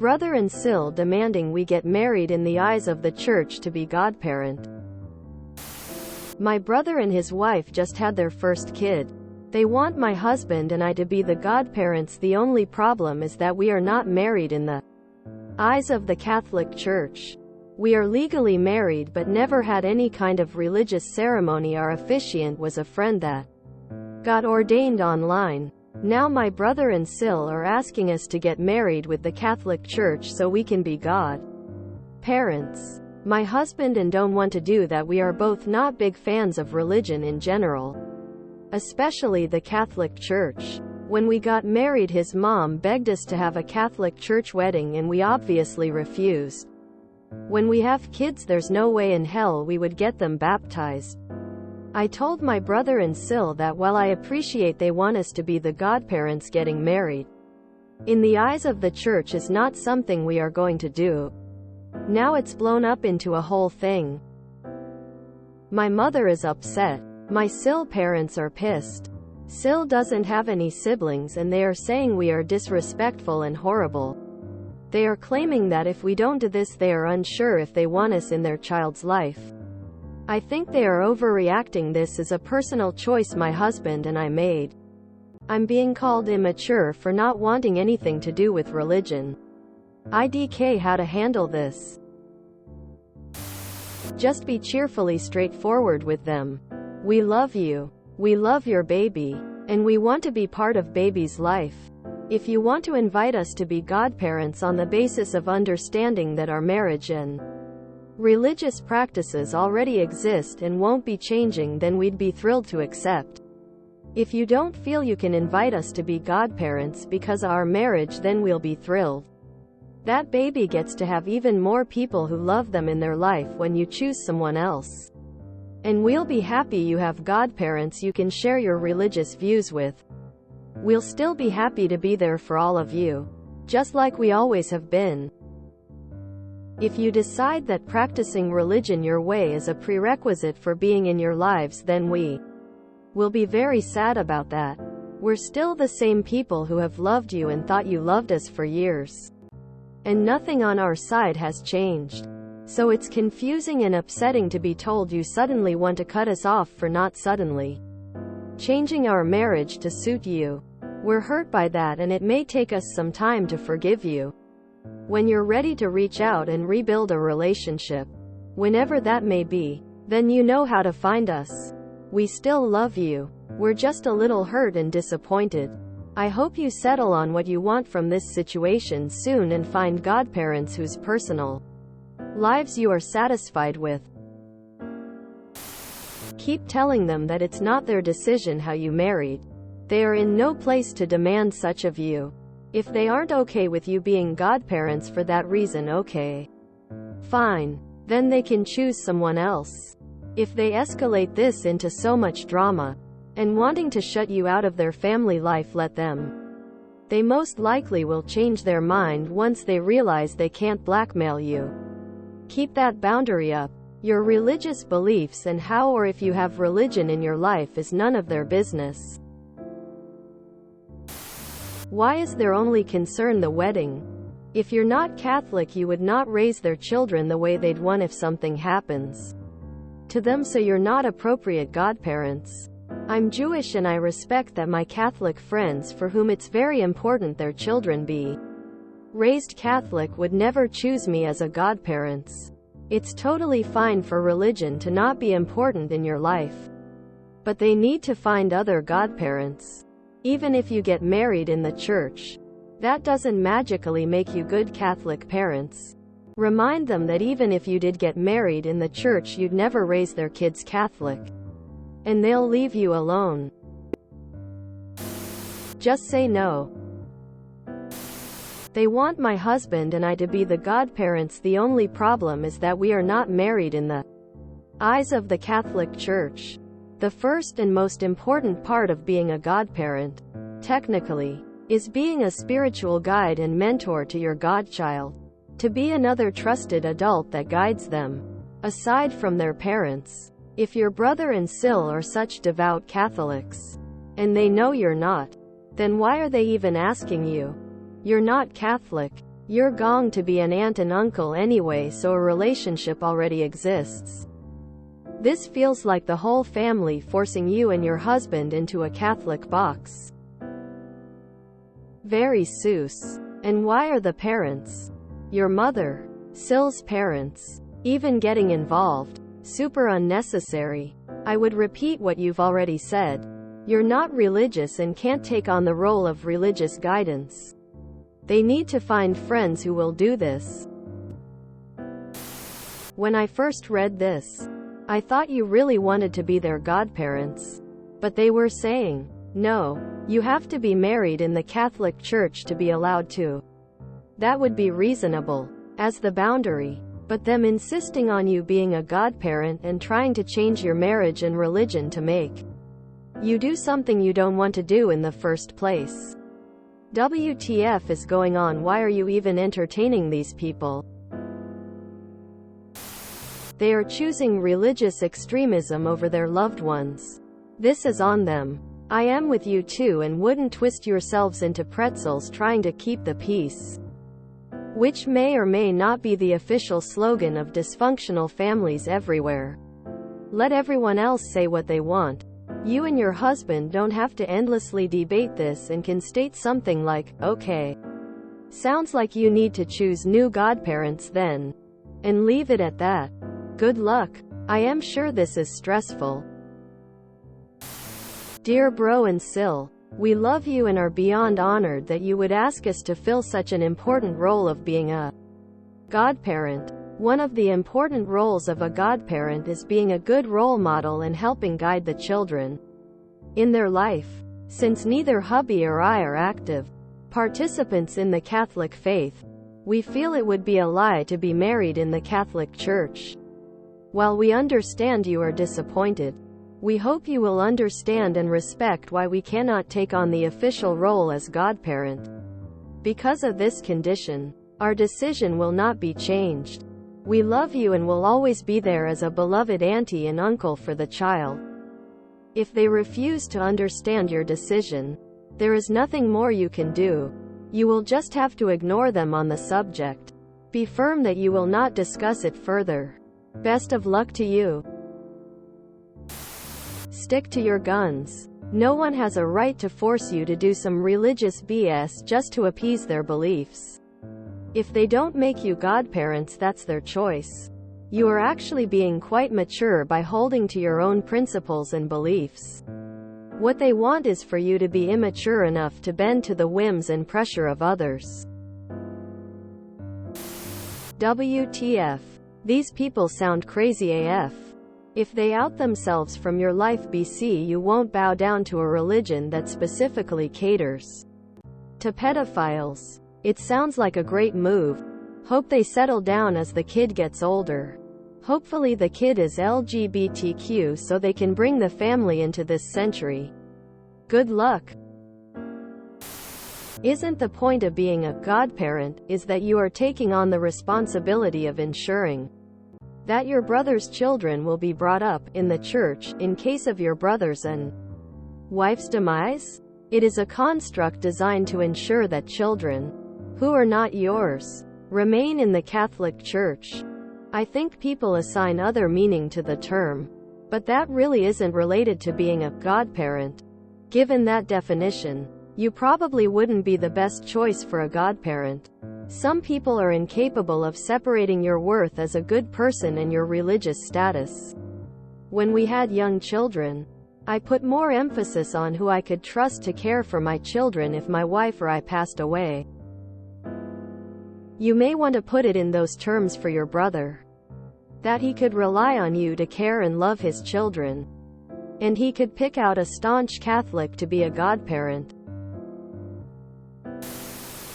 brother and SIL demanding we get married in the eyes of the church to be godparent. My brother and his wife just had their first kid. They want my husband and I to be the godparents. The only problem is that we are not married in the eyes of the Catholic Church. We are legally married but never had any kind of religious ceremony. Our officiant was a friend that got ordained online. Now my brother and SIL are asking us to get married with the Catholic Church so we can be godparents. My husband and don't want to do that. We are both not big fans of religion in general, especially the Catholic Church. When we got married, his mom begged us to have a Catholic Church wedding and we obviously refused. When we have kids, there's no way in hell we would get them baptized. I told my brother and SIL that while I appreciate they want us to be the godparents, getting married in the eyes of the church is not something we are going to do. Now it's blown up into a whole thing. My mother is upset. My SIL parents are pissed. SIL doesn't have any siblings and they are saying we are disrespectful and horrible. They are claiming that if we don't do this, they are unsure if they want us in their child's life. I think they are overreacting. This is a personal choice my husband and I made. I'm being called immature for not wanting anything to do with religion. IDK how to handle this. Just be cheerfully straightforward with them. We love you. We love your baby. And we want to be part of baby's life. If you want to invite us to be godparents on the basis of understanding that our marriage and religious practices already exist and won't be changing, then we'd be thrilled to accept. If you don't feel you can invite us to be godparents because of our marriage, then we'll be thrilled. That baby gets to have even more people who love them in their life when you choose someone else. And we'll be happy you have godparents you can share your religious views with. We'll still be happy to be there for all of you, just like we always have been. If you decide that practicing religion your way is a prerequisite for being in your lives, then we will be very sad about that. We're still the same people who have loved you and thought you loved us for years. And nothing on our side has changed. So it's confusing and upsetting to be told you suddenly want to cut us off for not suddenly changing our marriage to suit you. We're hurt by that and it may take us some time to forgive you. When you're ready to reach out and rebuild a relationship, whenever that may be, then you know how to find us. We still love you. We're just a little hurt and disappointed. I hope you settle on what you want from this situation soon and find godparents whose personal lives you are satisfied with. Keep telling them that it's not their decision how you married. They are in no place to demand such of you. If they aren't okay with you being godparents for that reason, okay, fine. Then they can choose someone else. If they escalate this into so much drama and wanting to shut you out of their family life, let them. They most likely will change their mind once they realize they can't blackmail you. Keep that boundary up. Your religious beliefs and how or if you have religion in your life is none of their business. Why is their only concern the wedding? If you're not Catholic, you would not raise their children the way they'd want if something happens to them, so you're not appropriate godparents. I'm Jewish and I respect that my Catholic friends for whom it's very important their children be raised Catholic would never choose me as a godparents. It's totally fine for religion to not be important in your life. But they need to find other godparents. Even if you get married in the church, that doesn't magically make you good Catholic parents. Remind them that even if you did get married in the church, you'd never raise their kids Catholic. And they'll leave you alone. Just say no. They want my husband and I to be the godparents. The only problem is that we are not married in the eyes of the Catholic Church. The first and most important part of being a godparent, technically, is being a spiritual guide and mentor to your godchild. To be another trusted adult that guides them, aside from their parents. If your brother and SIL are such devout Catholics, and they know you're not, then why are they even asking you? You're not Catholic. You're going to be an aunt and uncle anyway, so a relationship already exists. This feels like the whole family forcing you and your husband into a Catholic box. Very Seuss. And why are the parents, your mother, SIL's parents, even getting involved? Super unnecessary. I would repeat what you've already said. You're not religious and can't take on the role of religious guidance. They need to find friends who will do this. When I first read this, I thought you really wanted to be their godparents. But they were saying, no, you have to be married in the Catholic Church to be allowed to. That would be reasonable, as the boundary. But them insisting on you being a godparent and trying to change your marriage and religion to make you do something you don't want to do in the first place. WTF is going on? Why are you even entertaining these people? They are choosing religious extremism over their loved ones. This is on them. I am with you too, and wouldn't twist yourselves into pretzels trying to keep the peace. Which may or may not be the official slogan of dysfunctional families everywhere. Let everyone else say what they want. You and your husband don't have to endlessly debate this and can state something like, okay, sounds like you need to choose new godparents then. And leave it at that. Good luck. I am sure this is stressful. Dear Bro and Sil, we love you and are beyond honored that you would ask us to fill such an important role of being a godparent. One of the important roles of a godparent is being a good role model and helping guide the children in their life. Since neither hubby or I are active participants in the Catholic faith, we feel it would be a lie to be married in the Catholic Church. While we understand you are disappointed, we hope you will understand and respect why we cannot take on the official role as godparent. Because of this condition, our decision will not be changed. We love you and will always be there as a beloved auntie and uncle for the child. If they refuse to understand your decision, there is nothing more you can do. You will just have to ignore them on the subject. Be firm that you will not discuss it further. Best of luck to you. Stick to your guns. No one has a right to force you to do some religious BS just to appease their beliefs. If they don't make you godparents, that's their choice. You are actually being quite mature by holding to your own principles and beliefs. What they want is for you to be immature enough to bend to the whims and pressure of others. WTF. These people sound crazy AF. If they out themselves from your life BC, you won't bow down to a religion that specifically caters to pedophiles. It sounds like a great move. Hope they settle down as the kid gets older. Hopefully the kid is LGBTQ so they can bring the family into this century. Good luck. Isn't the point of being a godparent is that you are taking on the responsibility of ensuring that your brother's children will be brought up in the church in case of your brother's and wife's demise? It is a construct designed to ensure that children who are not yours remain in the Catholic Church. I think people assign other meaning to the term, but that really isn't related to being a godparent. Given that definition, you probably wouldn't be the best choice for a godparent. Some people are incapable of separating your worth as a good person and your religious status. When we had young children, I put more emphasis on who I could trust to care for my children if my wife or I passed away. You may want to put it in those terms for your brother. That he could rely on you to care and love his children. And he could pick out a staunch Catholic to be a godparent.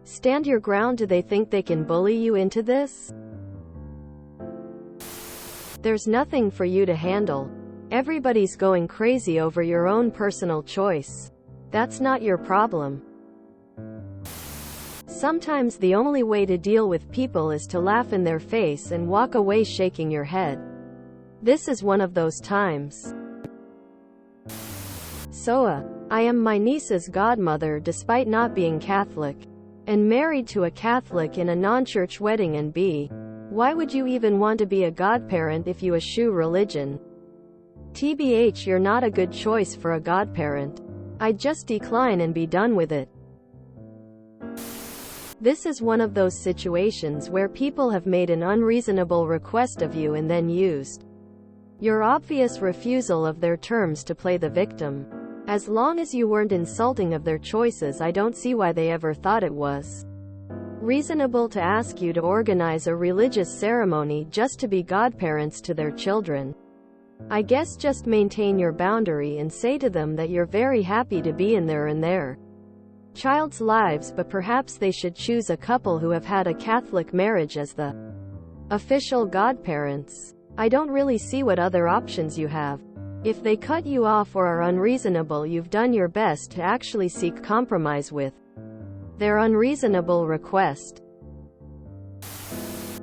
Stand your ground. Do they think they can bully you into this? There's nothing for you to handle. Everybody's going crazy over your own personal choice. That's not your problem. Sometimes the only way to deal with people is to laugh in their face and walk away shaking your head. This is one of those times. I am my niece's godmother despite not being Catholic. and married to a Catholic in a non-church wedding, and B, why would you even want to be a godparent if you eschew religion? TBH, you're not a good choice for a godparent. I'd just decline and be done with it. This is one of those situations where people have made an unreasonable request of you and then used your obvious refusal of their terms to play the victim. As long as you weren't insulting of their choices, I don't see why they ever thought it was reasonable to ask you to organize a religious ceremony just to be godparents to their children. I guess just maintain your boundary and say to them that you're very happy to be in their child's lives, but perhaps they should choose a couple who have had a Catholic marriage as the official godparents. I don't really see what other options you have. If they cut you off or are unreasonable, you've done your best to actually seek compromise with their unreasonable request.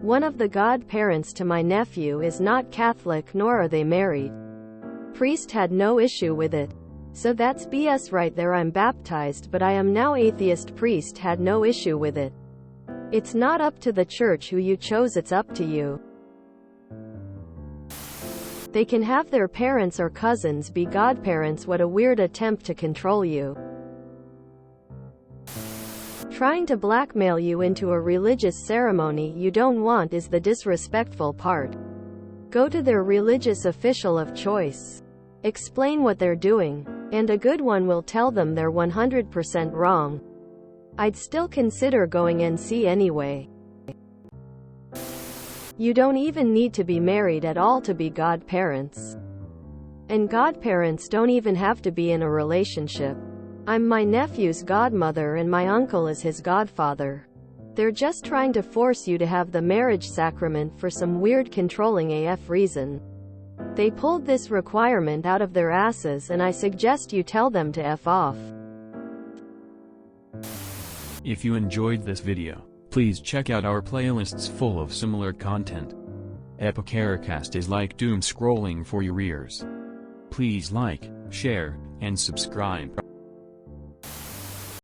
One of the godparents to my nephew is not Catholic, nor are they married. Priest had no issue with it. So that's BS right there. I'm baptized, but I am now atheist. Priest had no issue with it. It's not up to the church who you chose, it's up to you. They can have their parents or cousins be godparents. What a weird attempt to control you. Trying to blackmail you into a religious ceremony you don't want is the disrespectful part. Go to their religious official of choice. Explain what they're doing. And a good one will tell them they're 100% wrong. I'd still consider going NC anyway. You don't even need to be married at all to be godparents. And godparents don't even have to be in a relationship. I'm my nephew's godmother and my uncle is his godfather. They're just trying to force you to have the marriage sacrament for some weird controlling AF reason. They pulled this requirement out of their asses, and I suggest you tell them to F off. If you enjoyed this video, please check out our playlists full of similar content. Epicaricast is like doom scrolling for your ears. Please like, share, and subscribe.